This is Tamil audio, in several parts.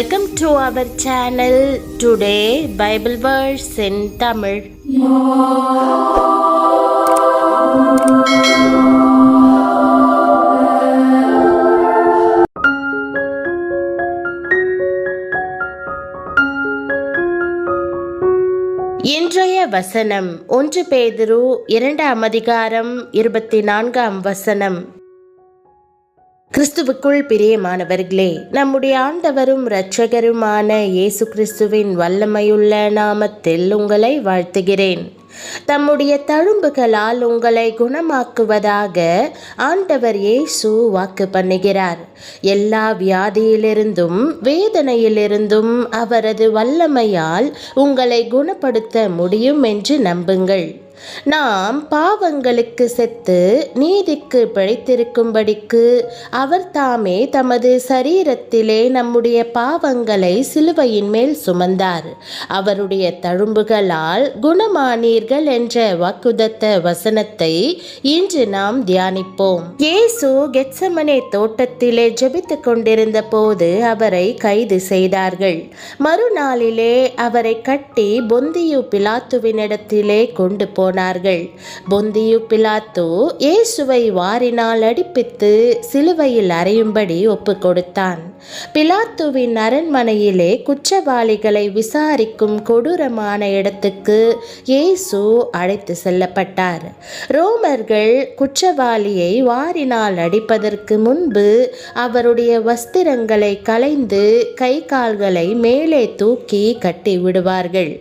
Welcome to our channel. Today Bible verse in Tamil. இன்றைய வசனம் 1 பேதுரு 2 அதிகாரம் 24 வசனம். கிறிஸ்துவுக்குள் பிரியமானவர்களே, நம்முடைய ஆண்டவரும் இரட்சகருமான இயேசு கிறிஸ்துவின் வல்லமையுள்ள நாமத்தில் உங்களை வாழ்த்துகிறேன். தம்முடைய தழும்புகளால் உங்களை குணமாக்குவதாக ஆண்டவர் இயேசு வாக்கு பண்ணுகிறார். எல்லா வியாதியிலிருந்தும் வேதனையிலிருந்தும் அவரது வல்லமையால் உங்களை குணப்படுத்த முடியும் என்று நம்புங்கள். நாம் பாவங்களுக்கு செத்து நீதிக்கு பிழைத்திருக்கும்படிக்கு அவர் தாமே தமது சரீரத்திலே நம்முடைய பாவங்களை சிலுவையின் மேல் சுமந்தார். அவருடைய தழும்புகளால் குணமானீர்கள் என்ற வாக்குதத்த வசனத்தை இன்று நாம் தியானிப்போம். இயேசு கெத்சமனே தோட்டத்திலே ஜெபித்துக் கொண்டிருந்த போது அவரை கைது செய்தார்கள். மறுநாளிலே அவரை கட்டி பொந்தியு பிலாத்துவினிடத்திலே கொண்டு போனார்கள். பொந்தியு பிலாத்து இயேசுவை வாரினால் அடிப்பித்து சிலுவையில் அறையும்படி ஒப்பு கொடுத்தான். பிலாத்துவின் அரண்மனையிலே குற்றவாளிகளை விசாரிக்கும் கொடூரமான இடத்துக்கு இயேசு அழைத்து செல்லப்பட்டார். ரோமர்கள் குற்றவாளியை வாரினால் அடிப்பதற்கு முன்பு அவருடைய வஸ்திரங்களை களைந்து கை கால்களை மேலே தூக்கி கட்டி விடுவார்கள்.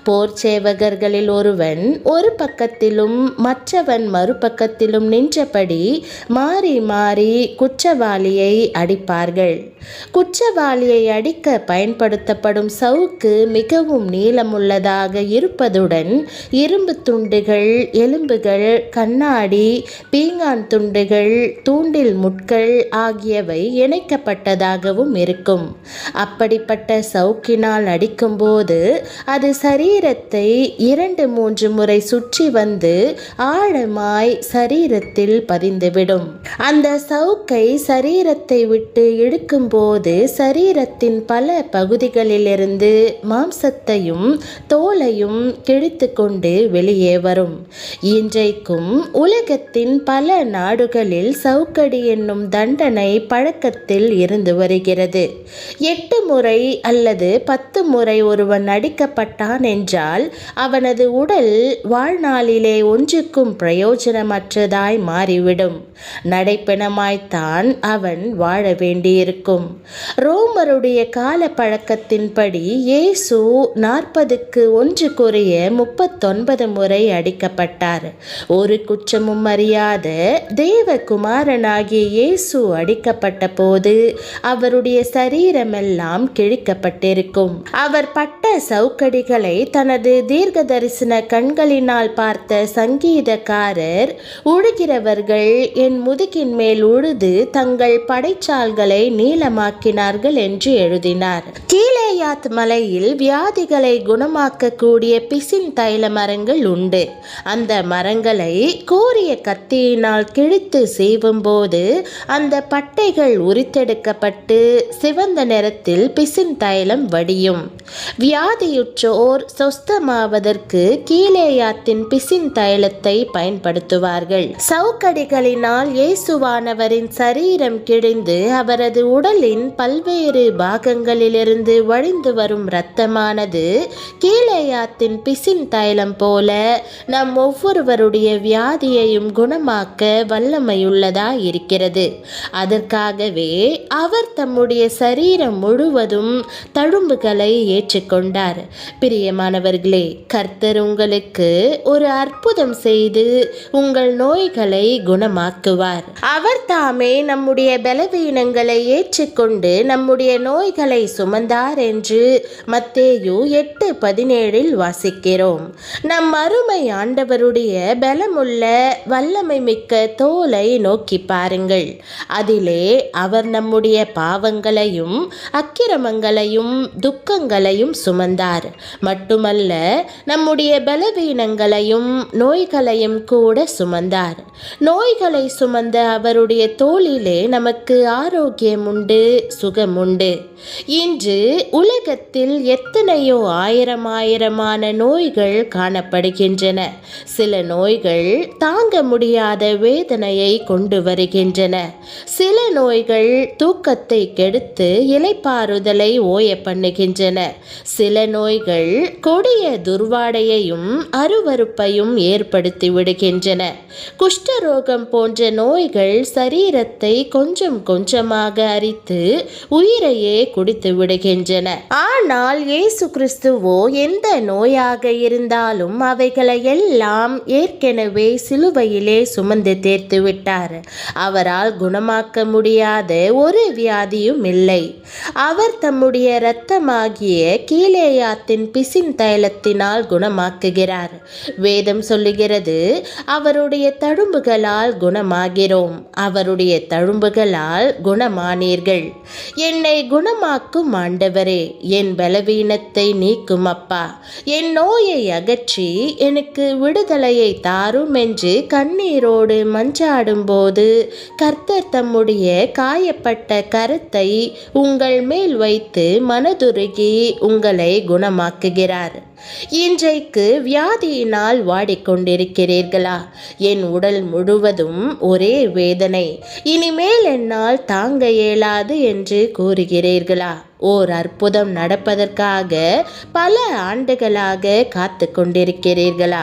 போர் சேவகர்களில் ஒருவன் ஒரு பக்கத்திலும் மற்றவன் மறுபக்கத்திலும் நின்றபடி மாறி மாறி குற்றவாளியை அடிப்பார்கள். குற்றவாளியை அடிக்க பயன்படுத்தப்படும் சவுக்கு மிகவும் நீளமுள்ளதாக இருப்பதுடன் இரும்பு துண்டுகள், எலும்புகள், கண்ணாடி, பீங்கான் துண்டுகள், தூண்டில் முட்கள் ஆகியவை இணைக்கப்பட்டதாகவும் இருக்கும். அப்படிப்பட்ட சவுக்கினால் அடிக்கும்போது அது சரீரத்தை 2-3 முறை சுற்றி வந்து ஆழமாய் சரீரத்தில் பதிந்துவிடும். அந்த சவுக்கை சரீரத்தை விட்டு இழுக்கும் போது சரீரத்தின் பல பகுதிகளிலிருந்து மாம்சத்தையும் தோலையும் கிழித்து கொண்டு வெளியே வரும். இன்றைக்கும் உலகத்தின் பல நாடுகளில் சவுக்கடி என்னும் தண்டனை பழக்கத்தில் இருந்து வருகிறது. 8 முறை அல்லது 10 முறை ஒருவன் அடிக்கப்பட்டான் என்றால் அவனது உடல் வாழ்நாளிலே ஒன்றுக்கும் பிரயோஜனமற்றதாய் மாறிவிடும். நடைப்பெணமாய்த்தான் அவன் வாழ வேண்டியிருக்கும். ரோமருடைய கால பழக்கத்தின்படி இயேசு 40க்கு 1 குறைய 39 முறை அடிக்கப்பட்டார். ஒரு குற்றமும் அறியாத தேவகுமாரனாகிய இயேசு அடிக்கப்பட்ட போது அவருடைய சரீரமெல்லாம் கிழிக்கப்பட்டிருக்கும். அவர் பட்ட சவுக்கடிகளை தனது தீர்க்க தரிசன கண்களினால் பார்த்த சங்கீதக்காரர், உழுகிறவர்கள் என் முதுகின் மேல் உழுது தங்கள் படைச்சால்களை நீளமாக்கினார்கள் என்று எழுதினார். கீலேயாத் மலையில் வியாதிகளை குணமாக்கக்கூடிய பிசின் தைல மரங்கள் உண்டு. அந்த மரங்களை கூரிய கத்தியினால் கிழித்து சீவும் போது அந்த பட்டைகள் உரித்தெடுக்கப்பட்டு சிவந்த நிறத்தில் பிசின் தைலம் வடியும். வியாதியுற்றோர் சொஸ்தமாவதற்கு கீலேயாத்தின் பிசின் தைலத்தை பயன்படுத்துவார்கள். சவுக்கடிகளினால் இயேசுவானவரின் சரீரம் கிழிந்து அவரது உடலின் பல்வேறு பாகங்களிலிருந்து வழிந்து வரும் இரத்தமானது கீலேயாத்தின் பிசின் தைலம் போல நம் ஒவ்வொருவருடைய வியாதியையும் குணமாக்க வல்லமையுள்ளதாய் இருக்கிறது. அதற்காகவே அவர் தம்முடைய சரீரம் முழுவதும் தழும்புகளை ஏற்றுக்கொண்டார். பிரியமானவர்களே, கர்த்தர் உங்களுக்கு ஒரு அற்புதம் செய்து உங்கள் நோய்களை குணமாக்குவார். அவர் தாமே நம்முடைய பலவீனங்களை ஏற்றுக்கொண்டு நம்முடைய நோய்களை சுமந்தார் என்று மத்தேயு 8:17 வாசிக்கிறோம். நம் அருமை ஆண்டவருடைய பலமுள்ள வல்லமை மிக்க தோலை நோக்கி பாருங்கள். அதிலே அவர் நம்முடைய நம்முடைய பாவங்களையும் அக்கிரமங்களையும் துக்கங்களையும் சுமந்தார். மட்டுமல்ல, நம்முடைய பலவீனங்களையும் நோய்களையும் கூட சுமந்தார். நோய்களை சுமந்த அவருடைய தோளிலே நமக்கு ஆரோக்கியம் உண்டு, சுகம் உண்டு. இன்று உலகத்தில் எத்தனையோ ஆயிரமான நோய்கள் காணப்படுகின்றன. சில நோய்கள் தாங்க முடியாத வேதனையை கொண்டு வருகின்றன. சில நோய்கள் தூக்கத்தை கெடுத்து இளைப்பாறுதலை ஓய பண்ணுகின்றன. சில நோய்கள் கொடிய துர்வாடையையும் அருவருப்பையும் ஏற்படுத்தி விடுகின்றன. குஷ்டரோகம் போன்ற நோய்கள் சரீரத்தை கொஞ்சம் கொஞ்சமாக அரித்து உயிரையே குடித்து விடுகின்றன. ஆனால் இயேசு கிறிஸ்துவோ எந்த நோயாக இருந்தாலும் அவைகளை எல்லாம் ஏற்கனவே சிலுவையிலே சுமந்து தீர்த்து விட்டார். அவரால் குணமாக்க முடியாத ஒரு வியாதியும் இல்லை. அவர் தம்முடைய இரத்தமாகிய கீலேயாத்தின் பிசின் தைலத்தினால் குணமாக்குகிறார். வேதம் சொல்லுகிறது, அவருடைய தழும்புகளால் குணமாகிறோம், அவருடைய தழும்புகளால் குணமானீர்கள். என்னை குணமாக்கும் ஆண்டவரே, என் பலவீனத்தை நீக்கும் அப்பா, என் நோயை அகற்றி எனக்கு விடுதலையை தாரும் என்று கண்ணீரோடு மன்றாடும் போது கர்த்தர் தம்முடைய காயப்பட்ட கரத்தை உங்கள் மேல் வைத்து மனதுருகி உங்களை குணமாக்குகிறார். இன்றைக்கு வியாதியினால் வாடிக்கொண்டிருக்கிறீர்களா? என் உடல் முழுவதும் ஒரே வேதனை, இனிமேல் என்னால் தாங்க இயலாது என்று கூறுகிறீர்களா? ஓர் அற்புதம் நடப்பதற்காக பல ஆண்டுகளாக காத்து கொண்டிருக்கிறீர்களா?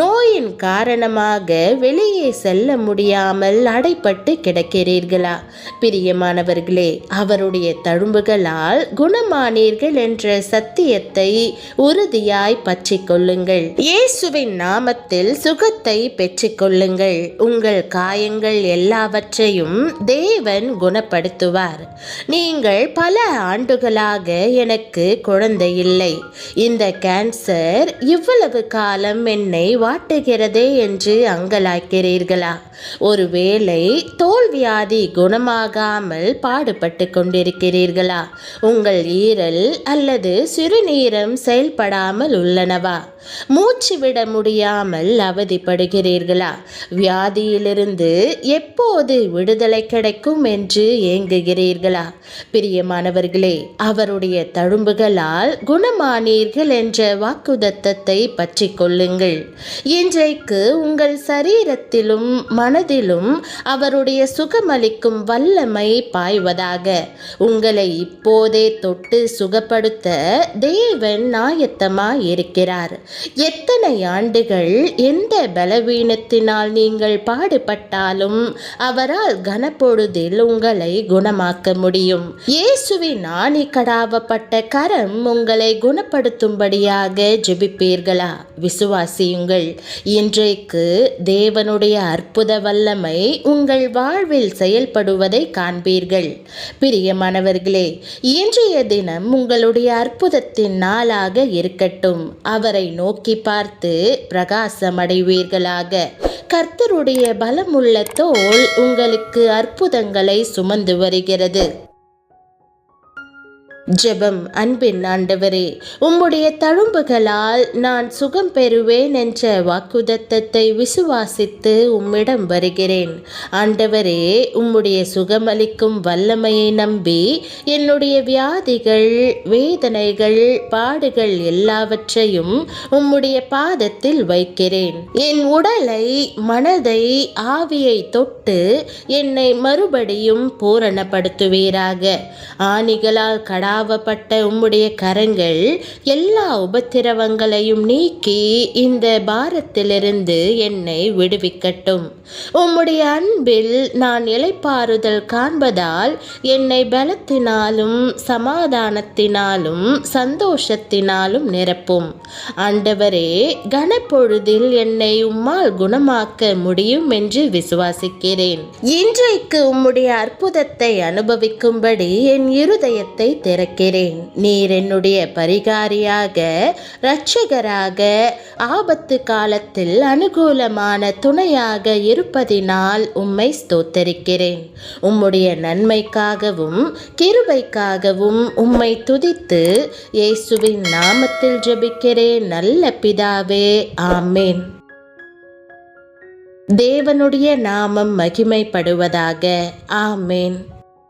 நோயின் காரணமாக வெளியே செல்ல முடியாமல் அடைப்பட்டு கிடக்கிறீர்களா? பிரியமானவர்களே, அவருடைய தழும்புகளால் குணமானீர்கள் என்ற சத்தியத்தை உறுதியாய் பற்றி கொள்ளுங்கள். இயேசுவின் நாமத்தில் சுகத்தை பெற்றுக்கொள்ளுங்கள். உங்கள் காயங்கள் எல்லாவற்றையும் தேவன் குணப்படுத்துவார். நீங்கள் பல ஆண்டுகளாக எனக்கு குழந்தை இல்லை, இந்த கேன்சர் இவ்வளவு காலம் என்னை வாட்டுகிறதே என்று அங்கலாய்க்கிறீர்களா? ஒருவேளை தோல்வியாதி குணமாகாமல் பாடுபட்டு கொண்டிருக்கிறீர்களா? உங்கள் ஈரல் அல்லது சிறுநீரம் செயல்படாமல் உள்ளனவா? மூச்சு விட முடியாமல் அவதிப்படுகிறீர்களா? வியாதியிலிருந்து எப்போது விடுதலை கிடைக்கும் என்று ஏங்குகிறீர்களா? பிரியமானவர்களே, அவருடைய தழும்புகளால் குணமானீர்கள் என்ற வாக்குத்தத்தத்தை பற்றி கொள்ளுங்கள். இன்றைக்கு உங்கள் சரீரத்திலும் மனதிலும் அவருடைய சுகமளிக்கும் வல்லமை பாய்வதாக. உங்களை இப்போதே தொட்டு சுகப்படுத்த தேவன் ஆயத்தமாய் இருக்கிறார். எத்தனை ஆண்டுகள் எந்த பலவீனத்தினால் நீங்கள் பாடுபட்டாலும் அவரால் கனப்பொழுதில் உங்களை குணமாக்க முடியும். இயேசுவின் ஆணி கடாவப்பட்ட கரம் உங்களை குணப்படுத்தும்படியாக ஜெபிப்பீர்களா? விசுவாசியுங்கள். இன்றைக்கு தேவனுடைய அற்புத வல்லமை உங்கள் வாழ்வில் செயல்படுவதை காண்பீர்கள். பிரியமானவர்களே, இன்றைய தினம் உங்களுடைய அற்புதத்தின் நாளாக இருக்கட்டும். அவரை நோக்கி பார்த்து பிரகாசம் அடைவீர்களாக. கர்த்தருடைய பலமுள்ள தோள் உங்களுக்கு அற்புதங்களை சுமந்து வருகிறது. ஜெபம். அன்பின் ஆண்டவரே, உம்முடைய தழும்புகளால் நான் சுகம் பெறுவேன் என்ற வாக்குத்தத்தத்தை விசுவாசித்து உம்மிடம் வருகிறேன். ஆண்டவரே, உம்முடைய சுகமளிக்கும் வல்லமையை நம்பி என்னுடைய வியாதிகள், வேதனைகள், பாடுகள் எல்லாவற்றையும் உம்முடைய பாதத்தில் வைக்கிறேன். என் உடலை, மனதை, ஆவியை தொட்டு என்னை மறுபடியும் பூரணப்படுத்துவீராக. ஆணிகளால் கடாவப்பட்ட உம்முடைய கரங்கள் எல்லா உபத்திரவங்களையும் நீக்கி இந்த பாரத்திலிருந்து என்னை விடுவிக்கட்டும். உம்முடைய அன்பில் நான் இளைப்பாறுதல் காண்பதால் என்னை பலத்தினாலும் சமாதானத்தினாலும் சந்தோஷத்தினாலும் நிரப்பும். ஆண்டவரே, கனப்பொழுதில் என்னை உம்மால் குணமாக்க முடியும் என்று விசுவாசிக்கிறேன். இன்றைக்கு உம்முடைய அற்புதத்தை அனுபவிக்கும்படி என் இருதயத்தை திறக்கிறேன். கிடக்கிறேன். நீர் என்னுடைய பரிகாரியாக, இரட்சகராக, ஆபத்து காலத்தில் அனுகூலமான துணையாக இருப்பதினால் உம்மை ஸ்தோத்தரிக்கிறேன். உம்முடைய நன்மைக்காகவும் கிருபைக்காகவும் உம்மை துதித்து இயேசுவின் நாமத்தில் ஜெபிக்கிறேன் நல்ல பிதாவே, ஆமேன். தேவனுடைய நாமம் மகிமைப்படுவதாக. ஆமேன்.